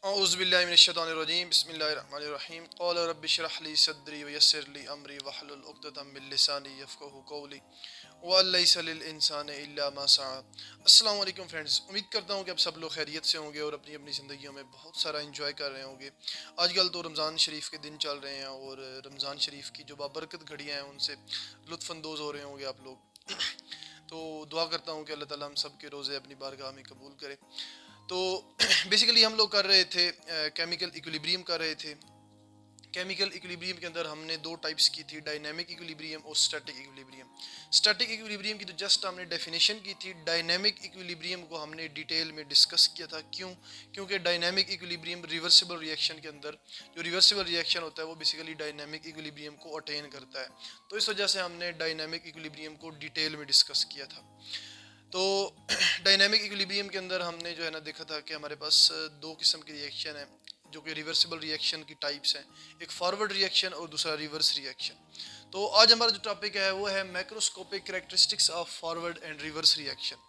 औज़ुबिल्लाहि बिस्मिल्लाहिर्रहमानिर्रहीम क़ाल रब्बि इश्रह ली सदरी व यस्सिर ली अमरी वहलुल उक़दतम मिन लिसानी यफ़क़हू क़ौली व लैसा लिल इंसानि इल्ला मा सअ। अस्सलामु अलैकुम फ्रेंड्स, उम्मीद करता हूँ कि आप सब लोग खैरियत से होंगे और अपनी अपनी ज़िंदगियों में बहुत सारा एंजॉय कर रहे होंगे। आजकल तो रमज़ान शरीफ के दिन चल रहे हैं और रमज़ान शरीफ की जो बाबरकत घड़ियाँ हैं उनसे लुत्फ़अंदोज़ हो रहे होंगे आप लोग। तो दुआ करता हूँ कि अल्लाह ताला हम सब के रोज़े अपनी बारगाह में कबूल करे। तो बेसिकली हम लोग कर रहे थे केमिकल इक्विलिब्रियम कर रहे थे। केमिकल इक्विलिब्रियम के अंदर हमने दो टाइप्स की थी, डायनेमिक इक्विलिब्रियम और स्टैटिक इक्विलिब्रियम। स्टैटिक इक्विलिब्रियम की तो जस्ट हमने डेफिनेशन की थी। डायनेमिक इक्विलिब्रियम को हमने डिटेल में डिस्कस किया था। क्योंकि डायनेमिक इक्विलिब्रियम रिवर्सिबल रिएक्शन के अंदर जो रिवर्सिबल रिएक्शन होता है वो बेसिकली डायनेमिक इक्विलिब्रियम को अटेन करता है। तो इस वजह से हमने डायनेमिक इक्विलिब्रियम को डिटेल में डिस्कस किया था। तो डायनेमिक इक्विलिब्रियम के अंदर हमने जो है ना देखा था कि हमारे पास दो किस्म की रिएक्शन है जो कि रिवर्सिबल रिएक्शन की टाइप्स हैं। एक फॉरवर्ड रिएक्शन और दूसरा रिवर्स रिएक्शन। तो आज हमारा जो टॉपिक है वो है macroscopic characteristics of forward and reverse reaction.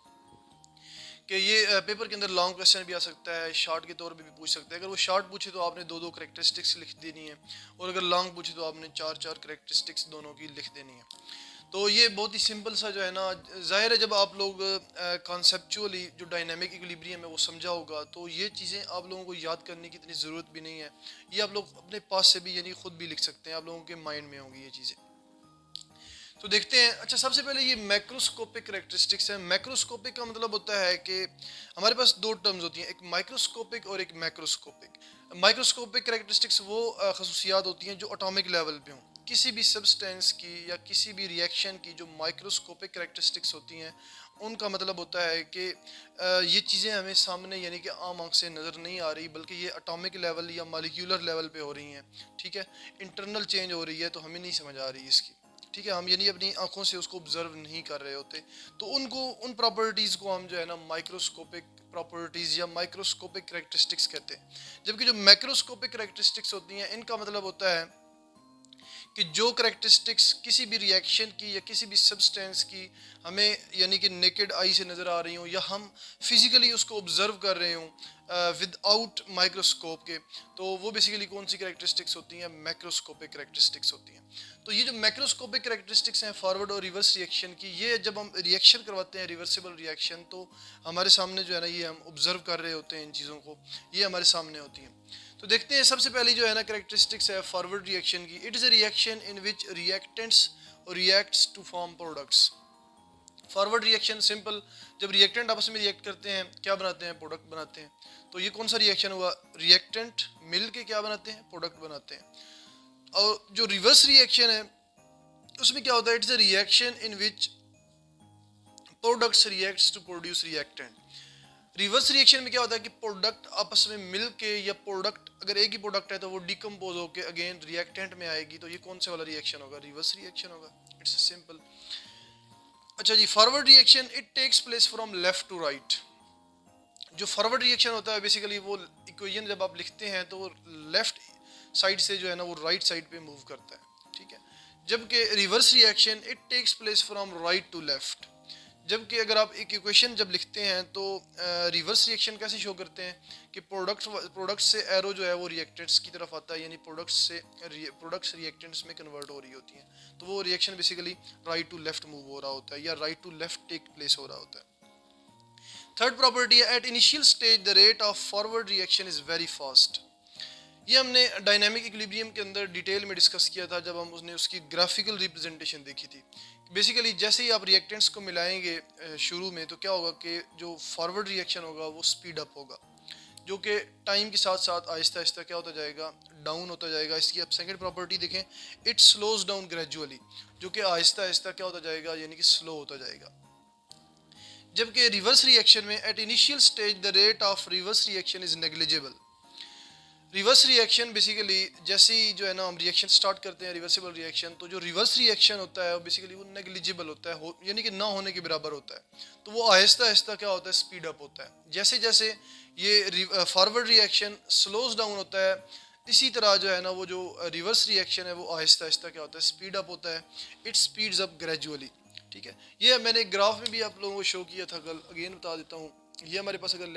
कि ये पेपर के अंदर लॉन्ग क्वेश्चन भी आ सकता है, शॉर्ट के तौर पे भी पूछ सकते हैं। अगर वो शॉर्ट पूछे तो आपने दो दो करेक्टरिस्टिक्स लिख देनी है और अगर लॉन्ग पूछे तो आपने चार चार करेक्टरिस्टिक्स दोनों की लिख देनी है। तो ये बहुत ही सिंपल सा जो है ना, जाहिर है जब आप लोग कॉन्सेप्चुअली जो डायनामिक इक्विलिब्रियम है वो समझा होगा तो ये चीज़ें आप लोगों को याद करने की इतनी ज़रूरत भी नहीं है। ये आप लोग अपने पास से भी यानी खुद भी लिख सकते हैं, आप लोगों के माइंड में होंगी ये चीज़ें। तो देखते हैं। अच्छा, सबसे पहले ये मैक्रोस्कोपिक कैरेक्टरिस्टिक्स है। मैक्रोस्कोपिक का मतलब होता है कि हमारे पास दो टर्म्स होती हैं, एक माइक्रोस्कोपिक और एक मैक्रोस्कोपिक। माइक्रोस्कोपिक कैरेक्टरिस्टिक्स वो खसूसियात होती हैं जो एटॉमिक लेवल पे हों। किसी भी सब्सटेंस की या किसी भी रिएक्शन की जो माइक्रोस्कोपिक कैरेक्टरिस्टिक्स होती हैं उनका मतलब होता है कि ये चीज़ें हमें सामने यानी कि आम आंख से नज़र नहीं आ रही, बल्कि ये एटॉमिक लेवल या मॉलिक्यूलर लेवल पे हो रही हैं। ठीक है, इंटरनल चेंज हो रही है तो हमें नहीं समझ आ रही इसकी। ठीक है, हम यानी अपनी आंखों से उसको ऑब्जर्व नहीं कर रहे होते। तो उनको उन प्रॉपर्टीज़ को हम जो है ना माइक्रोस्कोपिक प्रॉपर्टीज़ या माइक्रोस्कोपिक कैरेक्टरिस्टिक्स कहते हैं। जबकि जो मैक्रोस्कोपिक कैरेक्टरिस्टिक्स होती हैं इनका मतलब होता है कि जो करेक्टरिस्टिक्स किसी भी रिएक्शन की या किसी भी सब्सटेंस की हमें यानी कि नेकेड आई से नज़र आ रही हूँ या हम फिजिकली उसको ऑब्जर्व कर रहे हूँ विदाउट माइक्रोस्कोप के, तो वो बेसिकली कौन सी करेक्टरिस्टिक्स होती हैं? मैक्रोस्कोपिक करेक्टरिस्टिक्स होती हैं। तो ये जो मैक्रोस्कोपिक करेक्टरिस्टिक्स हैं फॉरवर्ड और रिवर्स रिएक्शन की, ये जब हम रिएक्शन करवाते हैं रिवर्सिबल रिएक्शन तो हमारे सामने जो है ना ये हम ऑब्जर्व कर रहे होते हैं इन चीज़ों को, ये हमारे सामने होती हैं। तो देखते हैं सबसे पहली जो है ना करेक्टरिस्टिक्स है फॉरवर्ड रिएक्शन की। It is a reaction in which reactants reacts to form products. Forward reaction simple, जब रिएक्टेंट आपस में रिएक्ट करते हैं क्या बनाते हैं? प्रोडक्ट बनाते हैं। तो ये कौन सा रिएक्शन हुआ? रिएक्टेंट मिल के क्या बनाते हैं? प्रोडक्ट बनाते हैं। और जो रिवर्स रिएक्शन है उसमें क्या होता है? It's a reaction in which products reacts to produce reactant. Reverse reaction में क्या होता है कि प्रोडक्ट आपस में मिल के, या प्रोडक्ट अगर एक ही प्रोडक्ट है तो वो डिकम्पोज होकर अगेन रिएक्टेंट में आएगी, तो ये कौन से वाला रिएक्शन होगा? रिवर्स रिएक्शन होगा। It's simple. अच्छा जी, forward reaction it takes place from left to right. जो फॉरवर्ड रिएक्शन होता है बेसिकली वो इक्वेशन जब आप लिखते हैं तो वो लेफ्ट साइड से जो है ना वो राइट साइड पे मूव करता है। ठीक है, जबकि reverse reaction it takes place from right to left. जबकि अगर आप एक इक्वेशन जब लिखते हैं तो रिवर्स रिएक्शन कैसे शो करते हैं कि प्रोडक्ट से एरो जो है वो रिएक्टेंट्स की तरफ आता है, यानी प्रोडक्ट्स रिएक्टेंट्स में कन्वर्ट हो रही होती हैं। तो वो reaction basically right to left move हो रहा होता है या right to left take place हो रहा होता है। थर्ड प्रॉपर्टी है at initial stage the rate of forward reaction is very fast. ये हमने डायनामिक इक्विलिब्रियम के अंदर डिटेल में डिस्कस किया था जब हम उसकी ग्राफिकल रिप्रेजेंटेशन देखी थी। बेसिकली जैसे ही आप रिएक्टेंट्स को मिलाएंगे शुरू में तो क्या होगा कि जो फॉरवर्ड रिएक्शन होगा वो स्पीड अप होगा, जो कि टाइम के साथ साथ आहिस्ता आहिस्ता क्या होता जाएगा? डाउन होता जाएगा। इसकी आप सेकंड प्रॉपर्टी देखें, इट स्लोज डाउन ग्रेजुअली, जो कि आहिस्ता आहिस्ता क्या होता जाएगा? यानी कि स्लो होता जाएगा। जबकि रिवर्स रिएक्शन में eight initial stage the rate of reverse reaction is negligible. Reverse reaction basically जैसे ही जो है ना हम रिएक्शन स्टार्ट करते हैं रिवर्सिबल रिएक्शन, तो जो रिवर्स रिएक्शन होता है वो बेसिकली वो नेग्लिजिबल होता है, यानी कि ना होने के बराबर होता है। तो वो आहिस्ता आहिस्ता क्या होता है? स्पीड अप होता है। जैसे जैसे ये फॉरवर्ड रिएक्शन स्लोज डाउन होता है, इसी तरह जो है ना वो जो रिवर्स रिएक्शन है वो आहिस्ता आहिस्ता क्या होता है? स्पीड अप होता है। It speeds up gradually. ठीक है, ये मैंने ग्राफ में भी आप लोगों को शो किया था कल, अगेन बता देता हूँ। ये हमारे पास अगर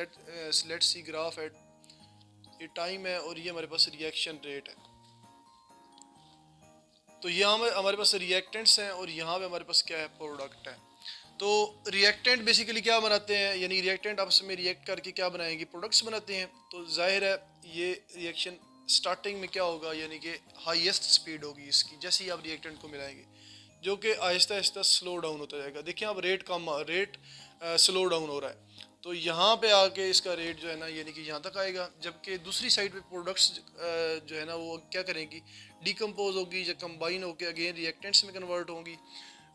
लेट सी ग्राफ एट ये टाइम है और ये हमारे पास रिएक्शन रेट है। तो यहाँ में हमारे पास रिएक्टेंट्स हैं और यहाँ पे हमारे पास क्या है, प्रोडक्ट है। तो रिएक्टेंट बेसिकली क्या बनाते हैं, यानी रिएक्टेंट आपस में रिएक्ट करके क्या बनाएंगे, प्रोडक्ट्स बनाते हैं। तो जाहिर है ये रिएक्शन स्टार्टिंग में क्या होगा, यानी कि हाईएस्ट स्पीड होगी इसकी जैसे ही आप रिएक्टेंट को मिलाएंगे, जो कि आहिस्ता आहिस्ता स्लो डाउन होता जाएगा। देखिए आप रेट स्लो डाउन हो रहा है, तो यहाँ पे आके इसका रेट जो है ना यानी कि यहाँ तक आएगा, जबकि दूसरी साइड पे प्रोडक्ट्स जो है ना वो क्या करेंगी, डिकम्पोज होगी या कंबाइन होकर अगेन रिएक्टेंट्स में कन्वर्ट होंगी,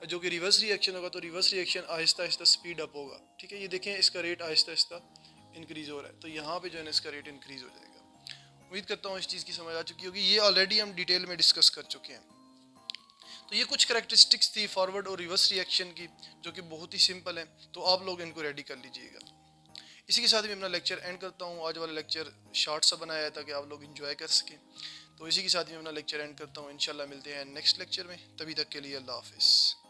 जो कि रिवर्स रिएक्शन होगा। तो reverse reaction Aahista Aahista speed up होगा, ठीक है। ये देखें इसका रेट आहिस्ता आहिस्ता इंक्रीज़ हो रहा है, तो यहाँ पे जो है ना इसका रेट इंक्रीज़ हो जाएगा। उम्मीद करता हूँ इस चीज़ की समझ आ चुकी होगी, ये ऑलरेडी हम डिटेल में डिस्कस कर चुके हैं। तो ये कुछ करैक्टरिस्टिक्स थी फॉरवर्ड और रिवर्स रिएक्शन की, जो कि बहुत ही सिंपल है, तो आप लोग इनको रेडी कर लीजिएगा। इसी के साथ मैं अपना लेक्चर एंड करता हूँ। आज वाला लेक्चर शॉर्ट सा बनाया है ताकि आप लोग इंजॉय कर सकें। तो इसी के साथ मैं अपना लेक्चर एंड करता हूँ। इंशाल्लाह मिलते हैं नेक्स्ट लेक्चर में, तभी तक के लिए अल्लाह हाफिज़।